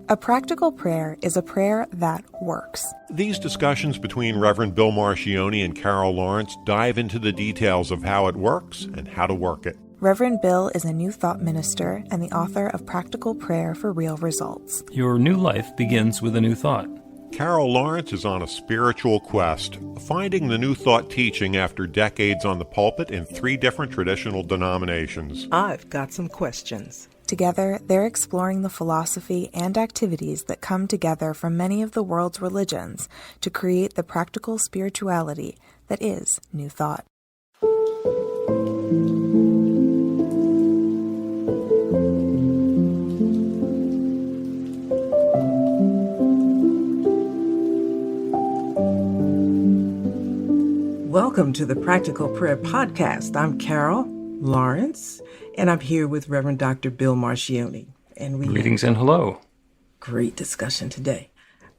A practical prayer is a prayer that works. These discussions between Reverend Bill Marcioni and Carol Lawrence dive into the details of how it works and how to work it. Reverend Bill is a New Thought minister and the author of Practical Prayer for Real Results. Your new life begins with a new thought. Carol Lawrence is on a spiritual quest, finding the New Thought teaching after decades on the pulpit in 3 different traditional denominations. I've got some questions. Together, they're exploring the philosophy and activities that come together from many of the world's religions to create the practical spirituality that is New Thought. Welcome to the Practical Prayer Podcast. I'm Carol Lawrence, and I'm here with Reverend Dr. Bill Marcioni. And Greetings and hello. Great discussion today.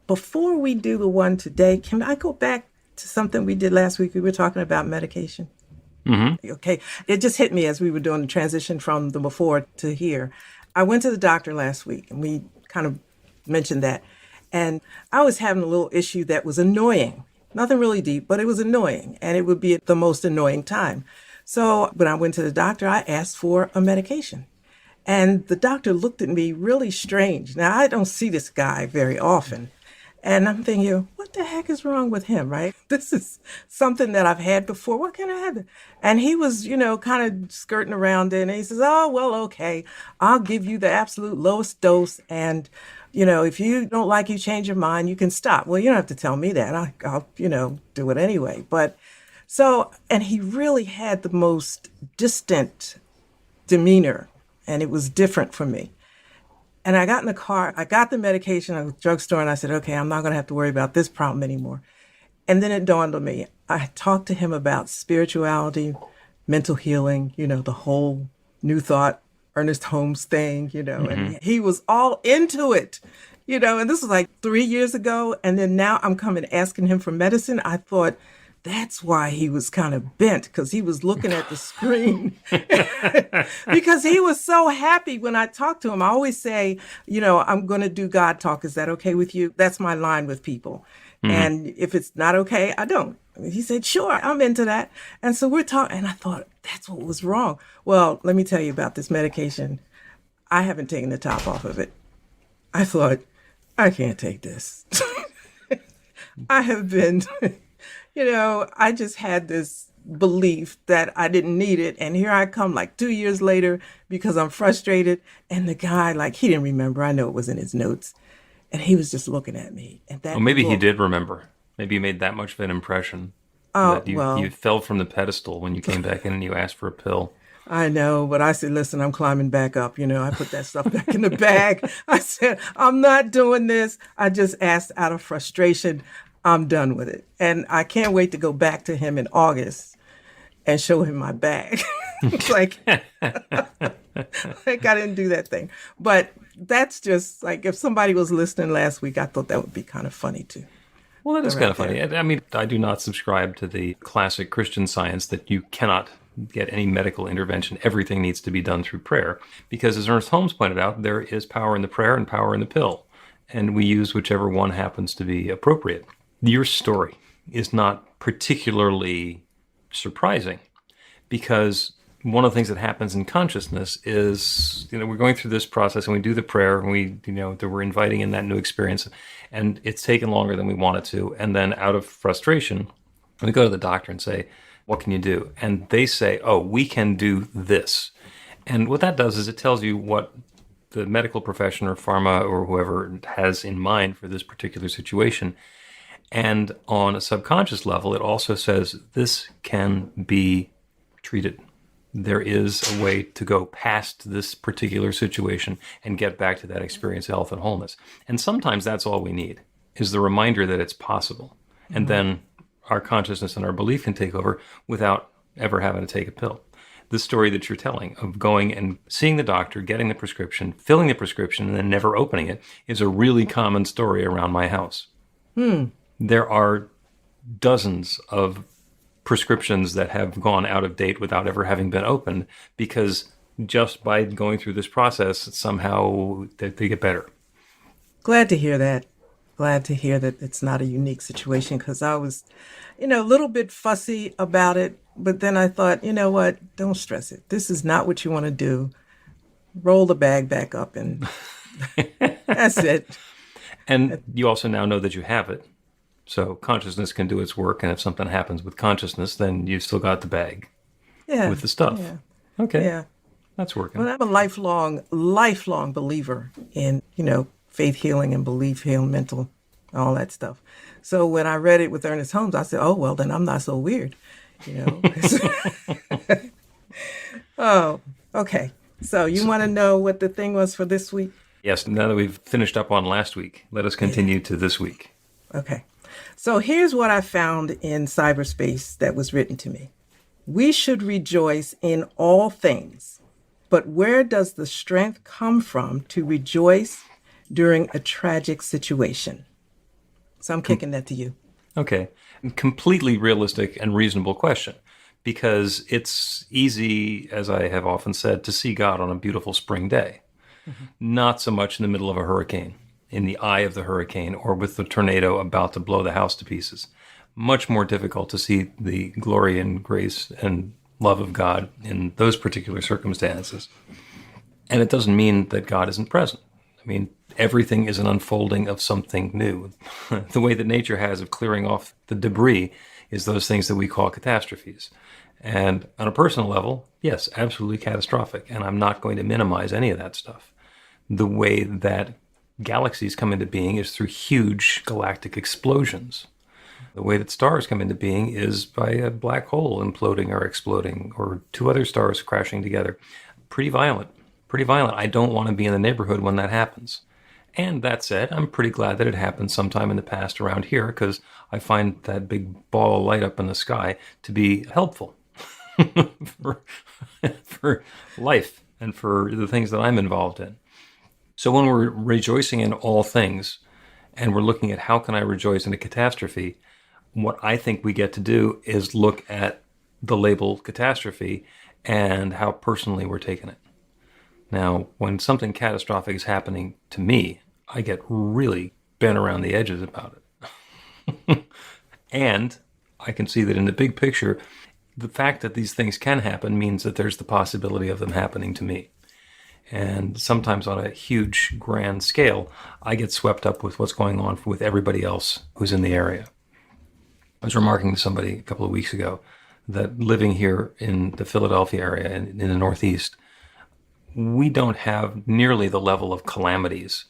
Before we do the one today, can I go back to something we did last week? We were talking about medication. Mm-hmm. Okay. It just hit me as we were doing the transition from the before to here. I went to the doctor last week, and we kind of mentioned that. And I was having a little issue that was annoying. Nothing really deep, but it was annoying, and it would be at the most annoying time. So when I went to the doctor, I asked for a medication. And the doctor looked at me really strange. Now, I don't see this guy very often. And I'm thinking, what the heck is wrong with him, right? This is something that I've had before. What can I have? And he was, kind of skirting around it. And he says, oh, well, okay, I'll give you the absolute lowest dose. And if you don't like, you change your mind, you can stop. Well, you don't have to tell me that. I'll do it anyway. And he really had the most distant demeanor, and it was different for me. And I got in the car, I got the medication at the drugstore, and I said, okay, I'm not going to have to worry about this problem anymore. And then it dawned on me. I talked to him about spirituality, mental healing, the whole New Thought, Ernest Holmes thing, and he was all into it, and this was like 3 years ago. And then now I'm coming asking him for medicine. I thought that's why he was kind of bent, because he was looking at the screen because he was so happy when I talked to him. I always say, I'm going to do God talk. Is that okay with you? That's my line with people. Mm-hmm. And if it's not okay, I don't. He said, sure, I'm into that. And so we're talking, and I thought, that's what was wrong. Well, let me tell you about this medication. I haven't taken the top off of it. I thought, I can't take this. I have been, I just had this belief that I didn't need it. And here I come like 2 years later because I'm frustrated. And the guy, he didn't remember. I know it was in his notes. And he was just looking at me. And that maybe he did remember. Maybe you made that much of an impression that you fell from the pedestal when you came back in and you asked for a pill. I know, but I said, listen, I'm climbing back up. I put that stuff back in the bag. I said, I'm not doing this. I just asked out of frustration. I'm done with it. And I can't wait to go back to him in August and show him my bag. I didn't do that thing. But that's just if somebody was listening last week, I thought that would be kind of funny too. Well, that is kind of funny. I mean, I do not subscribe to the classic Christian science that you cannot get any medical intervention. Everything needs to be done through prayer. Because as Ernest Holmes pointed out, there is power in the prayer and power in the pill. And we use whichever one happens to be appropriate. Your story is not particularly surprising because one of the things that happens in consciousness is, we're going through this process and we do the prayer and we're inviting in that new experience and it's taken longer than we want it to. And then out of frustration, we go to the doctor and say, what can you do? And they say, oh, we can do this. And what that does is it tells you what the medical profession or pharma or whoever has in mind for this particular situation. And on a subconscious level, it also says this can be treated. There is a way to go past this particular situation and get back to that experience of health and wholeness. And sometimes that's all we need, is the reminder that it's possible. Mm-hmm. And then our consciousness and our belief can take over without ever having to take a pill. The story that you're telling of going and seeing the doctor, getting the prescription, filling the prescription, and then never opening it is a really common story around my house. There are dozens of prescriptions that have gone out of date without ever having been opened because just by going through this process, somehow they get better. Glad to hear that. Glad to hear that it's not a unique situation because I was, a little bit fussy about it. But then I thought, you know what? Don't stress it. This is not what you want to do. Roll the bag back up and that's it. And you also now know that you have it. So consciousness can do its work. And if something happens with consciousness, then you've still got the bag with the stuff. Yeah. Okay. Yeah. That's working. Well, I'm a lifelong believer in, faith healing and belief healing, mental, all that stuff. So when I read it with Ernest Holmes, I said, oh, well, then I'm not so weird, Oh, okay. So you want to know what the thing was for this week? Yes, now that we've finished up on last week, let us continue to this week. Okay. So here's what I found in cyberspace that was written to me. We should rejoice in all things, but where does the strength come from to rejoice during a tragic situation? So I'm kicking that to you. Okay. Completely realistic and reasonable question, because it's easy, as I have often said, to see God on a beautiful spring day. Mm-hmm. Not so much in the middle of a hurricane, in the eye of the hurricane, or with the tornado about to blow the house to pieces. Much more difficult to see the glory and grace and love of God in those particular circumstances. And it doesn't mean that God isn't present. I mean, everything is an unfolding of something new. The way that nature has of clearing off the debris is those things that we call catastrophes. And on a personal level, yes, absolutely catastrophic. And I'm not going to minimize any of that stuff. The way that galaxies come into being is through huge galactic explosions. The way that stars come into being is by a black hole imploding or exploding, or two other stars crashing together. Pretty violent. Pretty violent. I don't want to be in the neighborhood when that happens. And that said, I'm pretty glad that it happened sometime in the past around here, because I find that big ball of light up in the sky to be helpful for life and for the things that I'm involved in. So when we're rejoicing in all things, and we're looking at how can I rejoice in a catastrophe, what I think we get to do is look at the label catastrophe and how personally we're taking it. Now, when something catastrophic is happening to me, I get really bent around the edges about it. And I can see that in the big picture, the fact that these things can happen means that there's the possibility of them happening to me. And sometimes on a huge, grand scale, I get swept up with what's going on with everybody else who's in the area. I was remarking to somebody a couple of weeks ago that living here in the Philadelphia area in the Northeast, we don't have nearly the level of calamities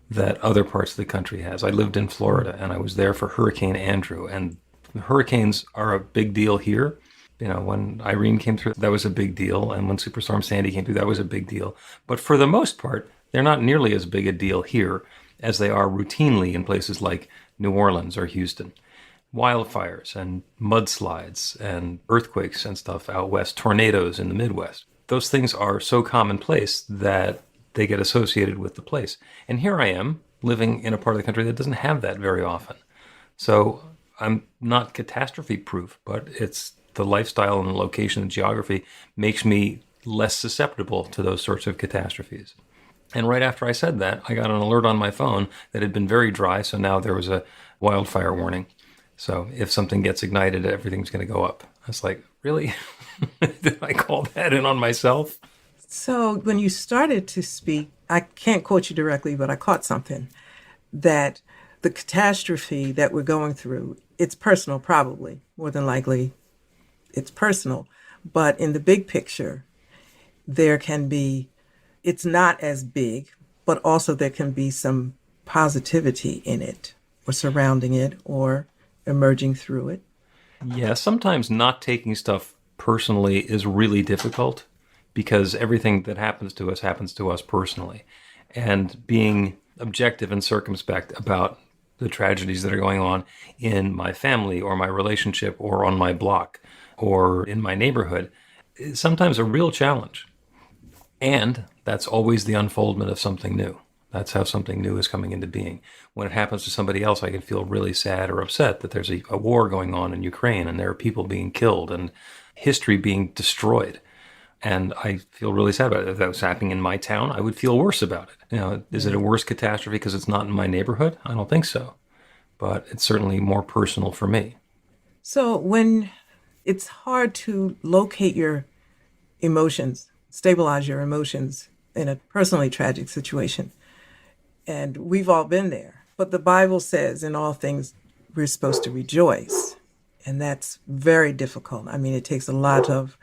that other parts of the country has. I lived in Florida, and I was there for Hurricane Andrew, and hurricanes are a big deal here. When Irene came through, that was a big deal, and when Superstorm Sandy came through, that was a big deal. But for the most part, they're not nearly as big a deal here as they are routinely in places like New Orleans or Houston. Wildfires and mudslides and earthquakes and stuff out west, tornadoes in the Midwest. Those things are so commonplace that they get associated with the place. And here I am living in a part of the country that doesn't have that very often. So I'm not catastrophe proof, but it's the lifestyle and the location and geography makes me less susceptible to those sorts of catastrophes. And right after I said that, I got an alert on my phone that had been very dry, so now there was a wildfire warning. So if something gets ignited, everything's going to go up. I was like, really? Did I call that in on myself? So when you started to speak, I can't quote you directly, but I caught something that the catastrophe that we're going through, it's personal, probably, more than likely. It's personal, but in the big picture, there can be, it's not as big, but also there can be some positivity in it or surrounding it or emerging through it. Yeah, sometimes not taking stuff personally is really difficult because everything that happens to us personally. And being objective and circumspect about the tragedies that are going on in my family or my relationship or on my block or in my neighborhood is sometimes a real challenge. And that's always the unfoldment of something new. That's how something new is coming into being. When it happens to somebody else, I can feel really sad or upset that there's a war going on in Ukraine and there are people being killed and history being destroyed. And I feel really sad about it. If that was happening in my town, I would feel worse about it. Is it a worse catastrophe because it's not in my neighborhood? I don't think so. But it's certainly more personal for me. So when it's hard to locate your emotions, stabilize your emotions in a personally tragic situation, and we've all been there. But the Bible says in all things, we're supposed to rejoice. And that's very difficult. I mean, it takes a lot of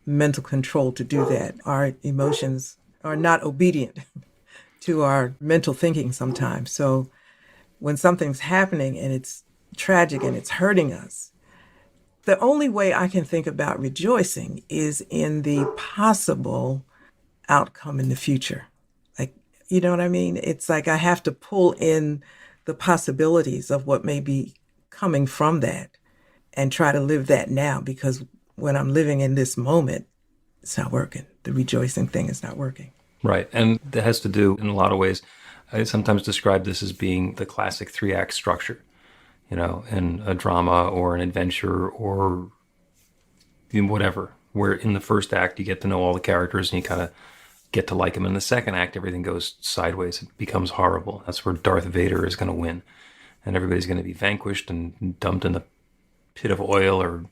mental control to do that. Our emotions are not obedient to our mental thinking sometimes. So when something's happening and it's tragic and it's hurting us, the only way I can think about rejoicing is in the possible outcome in the future. Like, you know what I mean? It's like I have to pull in the possibilities of what may be coming from that and try to live that now, because when I'm living in this moment, it's not working. The rejoicing thing is not working. Right. And that has to do, in a lot of ways, I sometimes describe this as being the classic 3-act structure, in a drama or an adventure or whatever, where in the first act you get to know all the characters and you kind of get to like them. In the second act, everything goes sideways. It becomes horrible. That's where Darth Vader is going to win. And everybody's going to be vanquished and dumped in the pit of oil or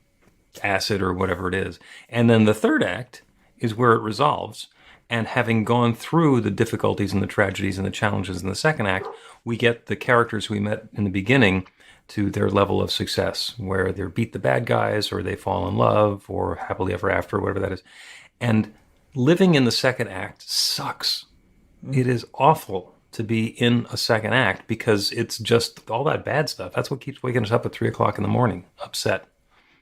acid or whatever it is. And then the third act is where it resolves. And having gone through the difficulties and the tragedies and the challenges in the second act, we get the characters we met in the beginning to their level of success, where they beat the bad guys or they fall in love or happily ever after, whatever that is. And living in the second act sucks. It is awful to be in a second act because it's just all that bad stuff. That's what keeps waking us up at 3 o'clock in the morning, upset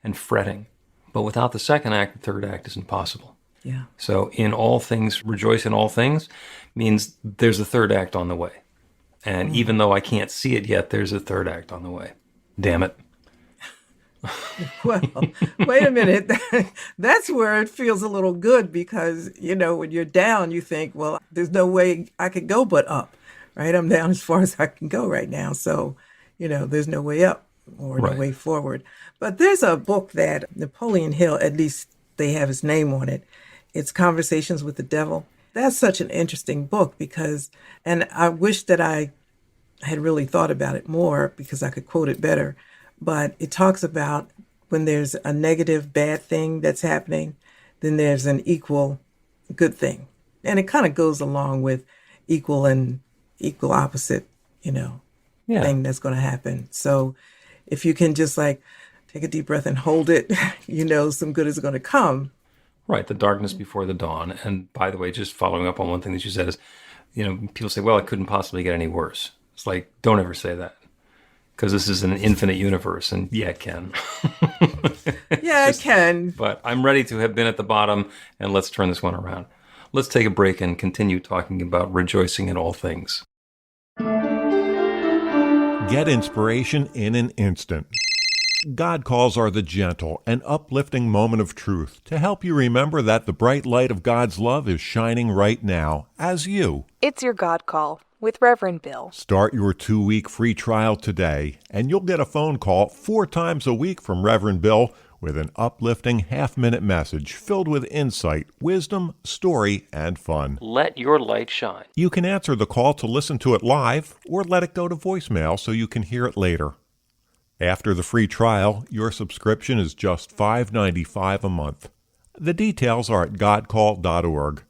and fretting. But without the second act, the third act is impossible. Yeah. So in all things, rejoice in all things means there's a third act on the way. And even though I can't see it yet, there's a third act on the way. Damn it. Well, wait a minute. That's where it feels a little good because, when you're down, you think, well, there's no way I could go but up, right? I'm down as far as I can go right now. So, there's no way up or no way forward. But there's a book that Napoleon Hill, at least they have his name on it. It's Conversations with the Devil. That's such an interesting book and I wish that I had really thought about it more because I could quote it better. But it talks about when there's a negative, bad thing that's happening, then there's an equal good thing. And it kind of goes along with equal and equal opposite, thing that's going to happen. So if you can just take a deep breath and hold it, some good is going to come. Right, the darkness before the dawn. And by the way, just following up on one thing that you said is, people say, well, it couldn't possibly get any worse. It's like, don't ever say that. Because this is an infinite universe, and yeah, it can. Yeah, it can. But I'm ready to have been at the bottom, and let's turn this one around. Let's take a break and continue talking about rejoicing in all things. Get inspiration in an instant. God calls are the gentle and uplifting moment of truth to help you remember that the bright light of God's love is shining right now as you. It's your God Call with Reverend Bill. Start your 2-week free trial today, and you'll get a phone call 4 times a week from Reverend Bill with an uplifting half-minute message filled with insight, wisdom, story, and fun. Let your light shine. You can answer the call to listen to it live or let it go to voicemail so you can hear it later. After the free trial, your subscription is just $5.95 a month. The details are at godcall.org.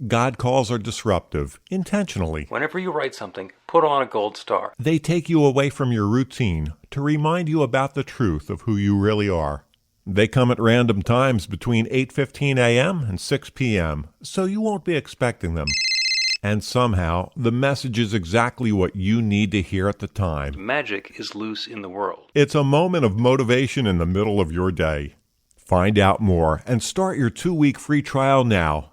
God calls are disruptive, intentionally. Whenever you write something, put on a gold star. They take you away from your routine to remind you about the truth of who you really are. They come at random times between 8:15 a.m. and 6 p.m., so you won't be expecting them. And somehow, the message is exactly what you need to hear at the time. Magic is loose in the world. It's a moment of motivation in the middle of your day. Find out more and start your 2-week free trial now.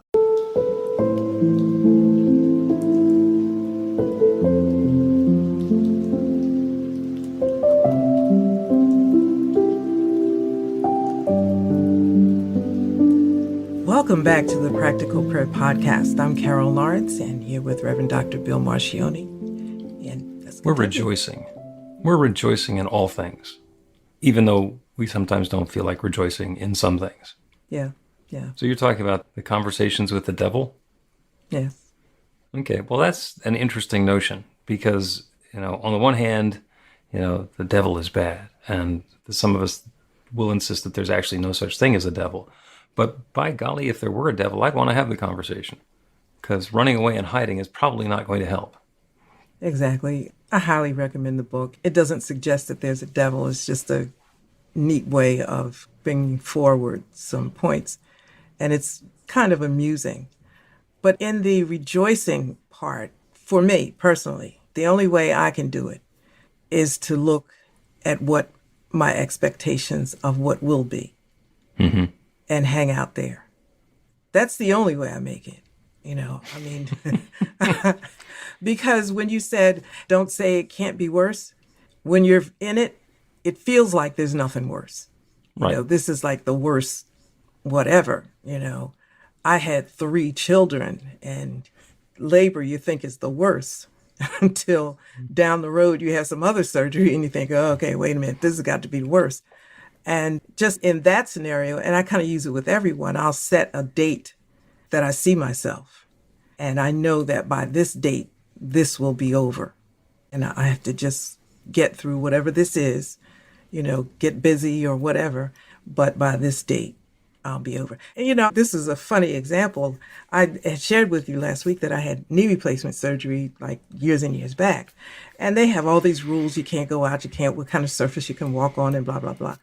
Welcome back to the Practical Prayer Podcast. I'm Carol Lawrence, and here with Reverend Dr. Bill Marchioni. And we're rejoicing. We're rejoicing in all things, even though we sometimes don't feel like rejoicing in some things. Yeah. Yeah. So you're talking about the conversations with the devil? Yes. Okay, well, that's an interesting notion because, on the one hand, the devil is bad, and some of us will insist that there's actually no such thing as a devil. But by golly, if there were a devil, I'd want to have the conversation because running away and hiding is probably not going to help. Exactly. I highly recommend the book. It doesn't suggest that there's a devil. It's just a neat way of bringing forward some points. And it's kind of amusing. But in the rejoicing part, for me personally, the only way I can do it is to look at what my expectations of what will be and hang out there. That's the only way I make it. Because when you said, don't say it can't be worse, when you're in it, it feels like there's nothing worse. Right. This is like the worst whatever, I had 3 children, and labor you think is the worst until down the road you have some other surgery and you think, oh, okay, wait a minute, this has got to be worse. And just in that scenario, and I kind of use it with everyone, I'll set a date that I see myself. And I know that by this date, this will be over. And I have to just get through whatever this is, get busy or whatever. But by this date, I'll be over. And, this is a funny example. I had shared with you last week that I had knee replacement surgery like years and years back. And they have all these rules. You can't go out. You can't, what kind of surface you can walk on and blah, blah, blah.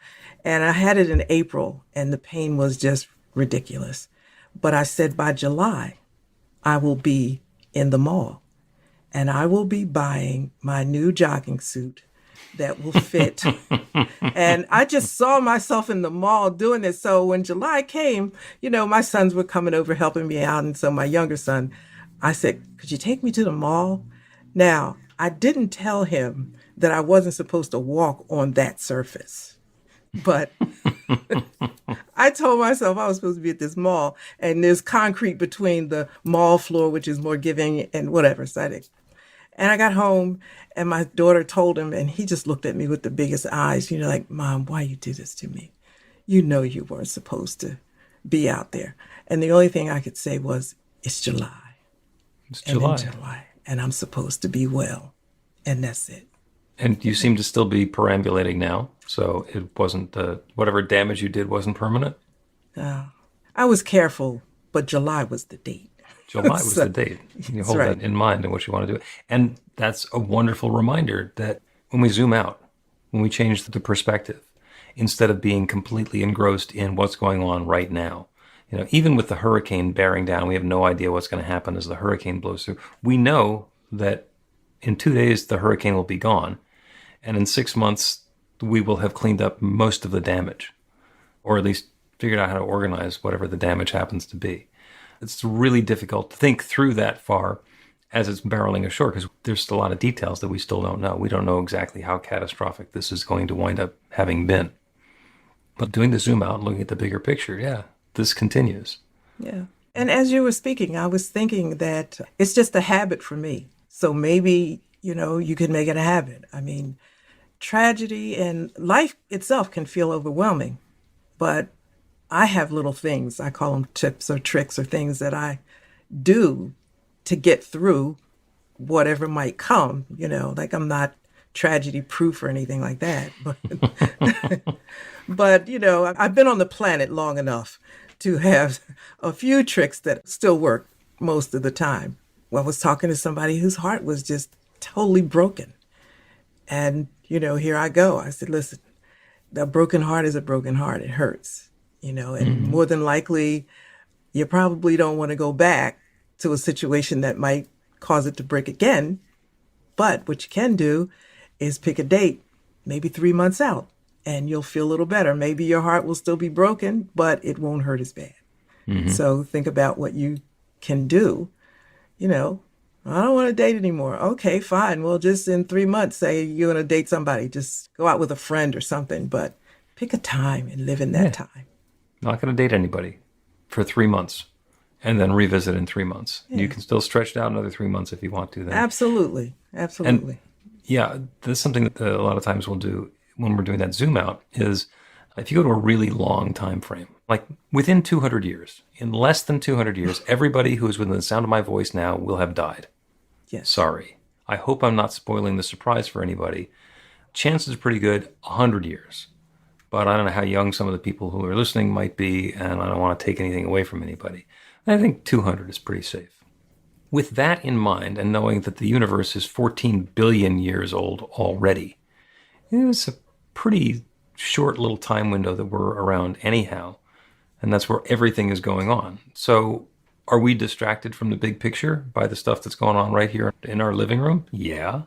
And I had it in April and the pain was just ridiculous. But I said by July, I will be in the mall and I will be buying my new jogging suit that will fit. And I just saw myself in the mall doing this. So when July came, my sons were coming over helping me out. And so my younger son, I said, could you take me to the mall? Now, I didn't tell him that I wasn't supposed to walk on that surface. But I told myself I was supposed to be at this mall and there's concrete between the mall floor, which is more giving and whatever. And I got home and my daughter told him and he just looked at me with the biggest eyes, like, Mom, why you do this to me? You weren't supposed to be out there. And the only thing I could say was, it's July. It's July. And in July. And I'm supposed to be well. And that's it. And you seem to still be perambulating now. So it wasn't, whatever damage you did wasn't permanent? I was careful, but July was the date. July was the date. You hold that in mind and what you want to do. And that's a wonderful reminder that when we zoom out, when we change the perspective, instead of being completely engrossed in what's going on right now, even with the hurricane bearing down, we have no idea what's going to happen as the hurricane blows through. We know that in 2 days, the hurricane will be gone. And in 6 months, we will have cleaned up most of the damage, or at least figured out how to organize whatever the damage happens to be. It's really difficult to think through that far as it's barreling ashore because there's still a lot of details that we still don't know. We don't know exactly how catastrophic this is going to wind up having been. But doing the zoom out and looking at the bigger picture, this continues. Yeah. And as you were speaking, I was thinking that it's just a habit for me. So maybe, you can make it a habit. I mean, tragedy and life itself can feel overwhelming, but I have little things, I call them tips or tricks or things that I do to get through whatever might come, like I'm not tragedy proof or anything like that. But, I've been on the planet long enough to have a few tricks that still work most of the time. I was talking to somebody whose heart was just totally broken. And, here I go. I said, listen, a broken heart is a broken heart. It hurts. And more than likely, you probably don't want to go back to a situation that might cause it to break again. But what you can do is pick a date, maybe 3 months out, and you'll feel a little better. Maybe your heart will still be broken, but it won't hurt as bad. So think about what you can do. I don't want to date anymore. Okay, fine. Well, just in 3 months, say you're going to date somebody. Just go out with a friend or something, but pick a time and live in that time. Not going to date anybody for 3 months and then revisit in 3 months. Yeah. You can still stretch it out another 3 months if you want to. Then. Absolutely. And, that's something that a lot of times we'll do when we're doing that zoom out is If you go to a really long time frame, like within 200 years, in less than 200 years, everybody who is within the sound of my voice now will have died. Yes. Sorry. I hope I'm not spoiling the surprise for anybody. Chances are pretty good, 100 years. But I don't know how young some of the people who are listening might be, and I don't want to take anything away from anybody. I think 200 is pretty safe. With that in mind, and knowing that the universe is 14 billion years old already, it's a pretty short little time window that we're around anyhow, and that's where everything is going on. So are we distracted from the big picture by the stuff that's going on right here in our living room? Yeah.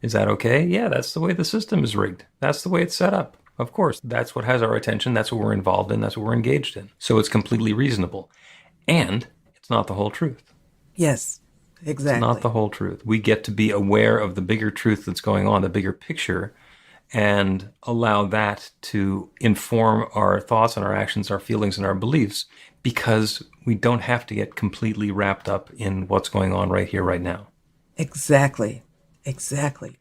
Is that okay? Yeah, that's the way the system is rigged. That's the way it's set up. Of course, that's what has our attention. That's what we're involved in. That's what we're engaged in. So it's completely reasonable. And it's not the whole truth. Yes, exactly. It's not the whole truth. We get to be aware of the bigger truth that's going on, the bigger picture, and allow that to inform our thoughts and our actions, our feelings and our beliefs, because we don't have to get completely wrapped up in what's going on right here, right now. Exactly. Exactly.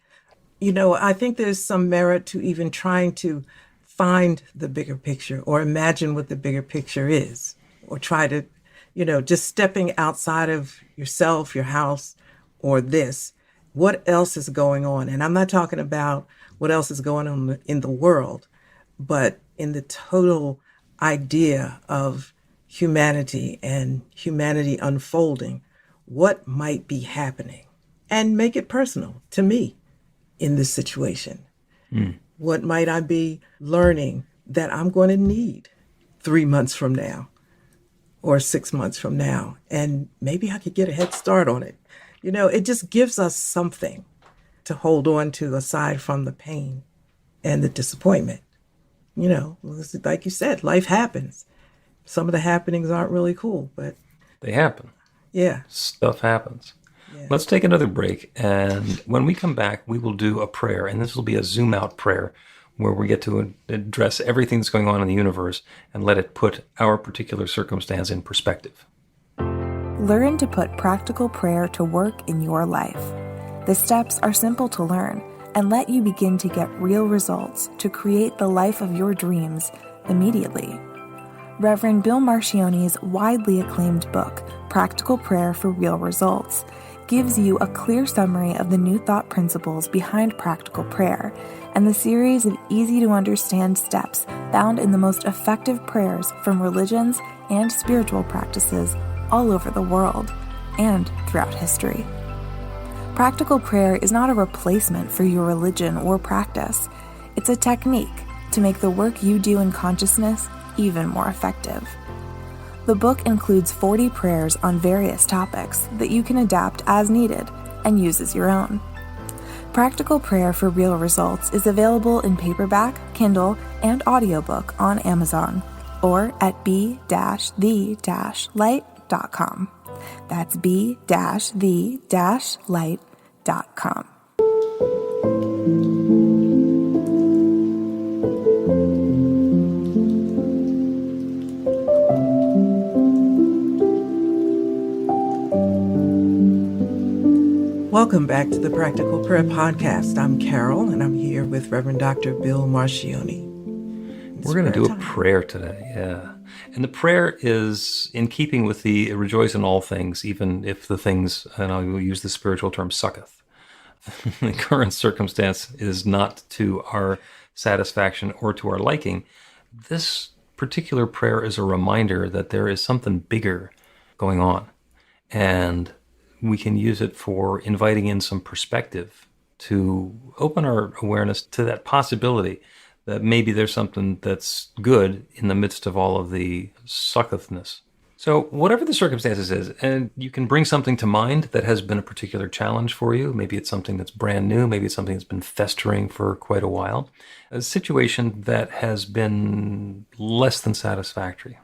I think there's some merit to even trying to find the bigger picture or imagine what the bigger picture is, or try to, just stepping outside of yourself, your house, or this. What else is going on? And I'm not talking about what else is going on in the world, but in the total idea of humanity and humanity unfolding, what might be happening, and make it personal to me in this situation. What might I be learning that I'm going to need 3 months from now or 6 months from now? And maybe I could get a head start on it. It just gives us something to hold on to aside from the pain and the disappointment. Like you said, life happens. Some of the happenings aren't really cool, but they happen. Yeah. Stuff happens. Yeah. Let's take another break. And when we come back, we will do a prayer. And this will be a zoom out prayer where we get to address everything that's going on in the universe and let it put our particular circumstance in perspective. Learn to put practical prayer to work in your life. The steps are simple to learn and let you begin to get real results to create the life of your dreams immediately. Reverend Bill Marcioni's widely acclaimed book, Practical Prayer for Real Results, gives you a clear summary of the New Thought principles behind practical prayer and the series of easy-to-understand steps found in the most effective prayers from religions and spiritual practices all over the world and throughout history. Practical prayer is not a replacement for your religion or practice. It's a technique to make the work you do in consciousness even more effective. The book includes 40 prayers on various topics that you can adapt as needed and use as your own. Practical Prayer for Real Results is available in paperback, Kindle, and audiobook on Amazon or at b-the-light.com. That's b-the-light.com. Welcome back to the Practical Prayer Podcast. I'm Carol, and I'm here with Reverend Dr. Bill Marcioni. We're going to do a prayer today, yeah. And the prayer is in keeping with the rejoice in all things, even if the things, and I will use the spiritual term, sucketh. The current circumstance is not to our satisfaction or to our liking. This particular prayer is a reminder that there is something bigger going on. And we can use it for inviting in some perspective to open our awareness to that possibility that maybe there's something that's good in the midst of all of the suckethness. So whatever the circumstances is, and you can bring something to mind that has been a particular challenge for you. Maybe it's something that's brand new. Maybe it's something that's been festering for quite a while. A situation that has been less than satisfactory.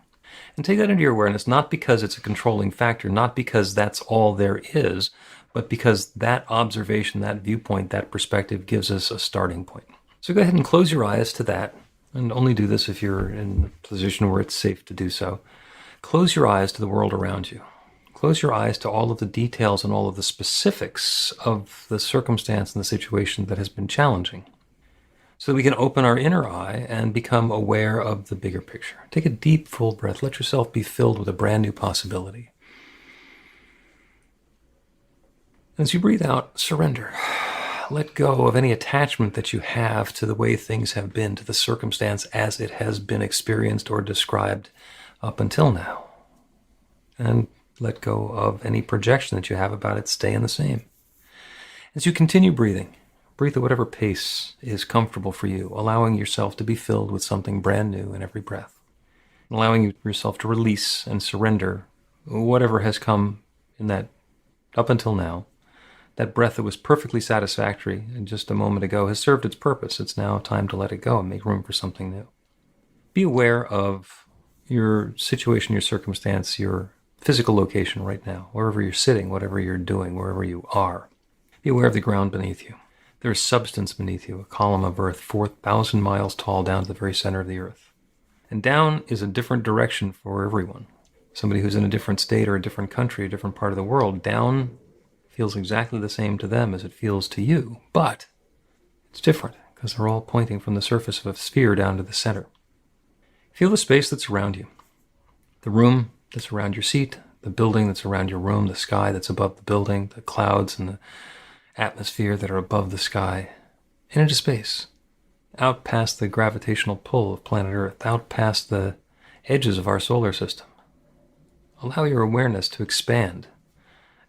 And take that into your awareness, not because it's a controlling factor, not because that's all there is, but because that observation, that viewpoint, that perspective gives us a starting point. So go ahead and close your eyes to that, and only do this if you're in a position where it's safe to do so. Close your eyes to the world around you. Close your eyes to all of the details and all of the specifics of the circumstance and the situation that has been challenging. so that we can open our inner eye and become aware of the bigger picture. Take a deep, full breath. Let yourself be filled with a brand new possibility. As you breathe out, surrender. Let go of any attachment that you have to the way things have been, to the circumstance as it has been experienced or described up until now. And let go of any projection that you have about it staying the same. As you continue breathing, breathe at whatever pace is comfortable for you, allowing yourself to be filled with something brand new in every breath, allowing yourself to release and surrender whatever has come in that, up until now. That breath that was perfectly satisfactory and just a moment ago has served its purpose. It's now time to let it go and make room for something new. Be aware of your situation, your circumstance, your physical location right now, wherever you're sitting, whatever you're doing, wherever you are. Be aware of the ground beneath you. There is substance beneath you, a column of earth 4,000 miles tall down to the very center of the earth. And down is a different direction for everyone. Somebody who's in a different state or a different country, a different part of the world, down feels exactly the same to them as it feels to you. But it's different because they're all pointing from the surface of a sphere down to the center. Feel the space that's around you. The room that's around your seat, the building that's around your room, the sky that's above the building, the clouds and the atmosphere that are above the sky, and into space, out past the gravitational pull of planet Earth, out past the edges of our solar system. Allow your awareness to expand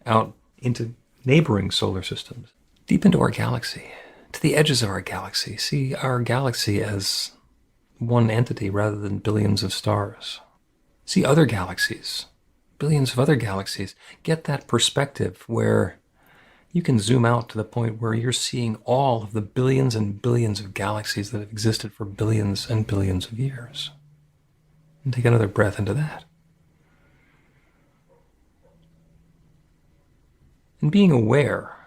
out into neighboring solar systems, deep into our galaxy, to the edges of our galaxy. See our galaxy as one entity rather than billions of stars. See other galaxies, billions of other galaxies. Get that perspective where you can zoom out to the point where you're seeing all of the billions and billions of galaxies that have existed for billions and billions of years. And take another breath into that. And being aware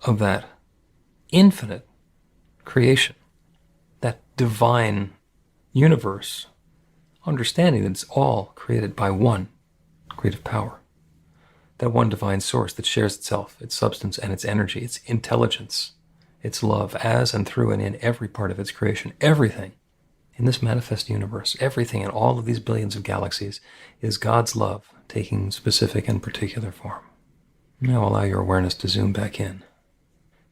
of that infinite creation, that divine universe, understanding that it's all created by one creative power. That one divine source that shares itself, its substance and its energy, its intelligence, its love, as and through and in every part of its creation. Everything in this manifest universe, everything in all of these billions of galaxies is God's love taking specific and particular form. Now allow your awareness to zoom back in,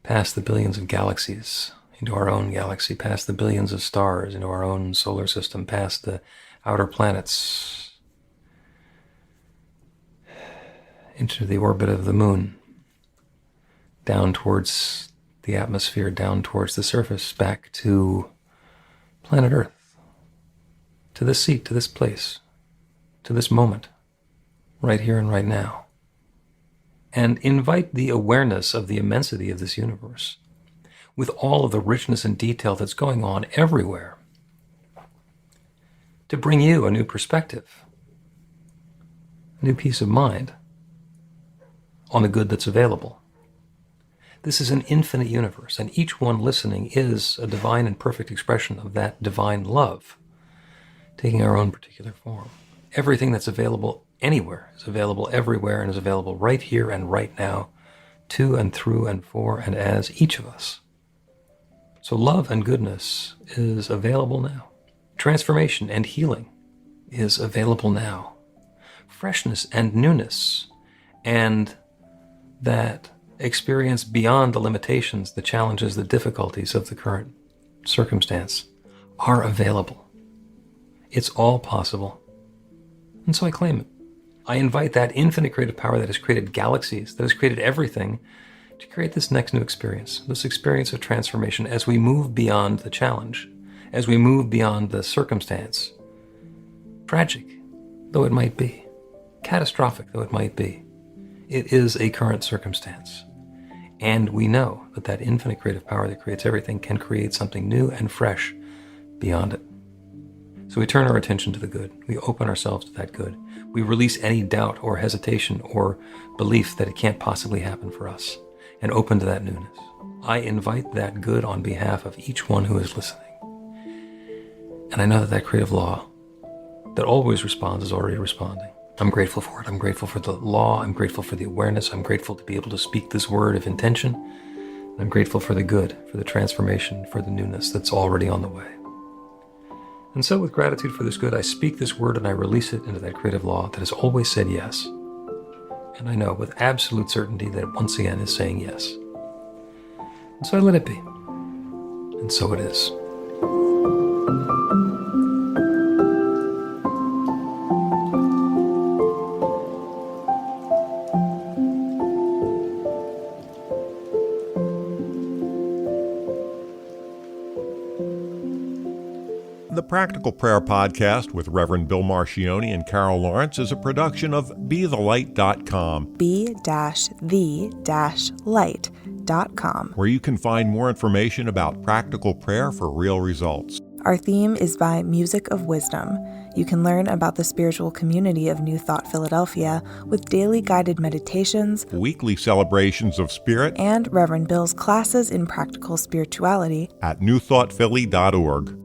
past the billions of galaxies, into our own galaxy, past the billions of stars, into our own solar system, past the outer planets, into the orbit of the moon, down towards the atmosphere, down towards the surface, back to planet Earth, to this seat, to this place, to this moment, right here and right now. And invite the awareness of the immensity of this universe, with all of the richness and detail that's going on everywhere, to bring you a new perspective, a new peace of mind on the good that's available. This is an infinite universe, and each one listening is a divine and perfect expression of that divine love, taking our own particular form. Everything that's available anywhere is available everywhere and is available right here and right now, to and through and for and as each of us. So love and goodness is available now. Transformation and healing is available now. Freshness and newness and that experience beyond the limitations, the challenges, the difficulties of the current circumstance are available. It's all possible. And so I claim it. I invite that infinite creative power that has created galaxies, that has created everything, to create this next new experience, this experience of transformation as we move beyond the challenge, as we move beyond the circumstance. Tragic though it might be, catastrophic though it might be, it is a current circumstance. And we know that that infinite creative power that creates everything can create something new and fresh beyond it. So we turn our attention to the good. We open ourselves to that good. We release any doubt or hesitation or belief that it can't possibly happen for us and open to that newness. I invite that good on behalf of each one who is listening. And I know that that creative law that always responds is already responding. I'm grateful for it. I'm grateful for the law. I'm grateful for the awareness. I'm grateful to be able to speak this word of intention. And I'm grateful for the good, for the transformation, for the newness that's already on the way. And so with gratitude for this good, I speak this word and I release it into that creative law that has always said yes. And I know with absolute certainty that it once again is saying yes. And so I let it be. And so it is. The Practical Prayer Podcast with Reverend Bill Marcioni and Carol Lawrence is a production of BeTheLight.com, be-the-light.com, where you can find more information about practical prayer for real results. Our theme is by Music of Wisdom. You can learn about the spiritual community of New Thought Philadelphia with daily guided meditations, Weekly celebrations of spirit, and Reverend Bill's classes in practical spirituality at newthoughtphilly.org.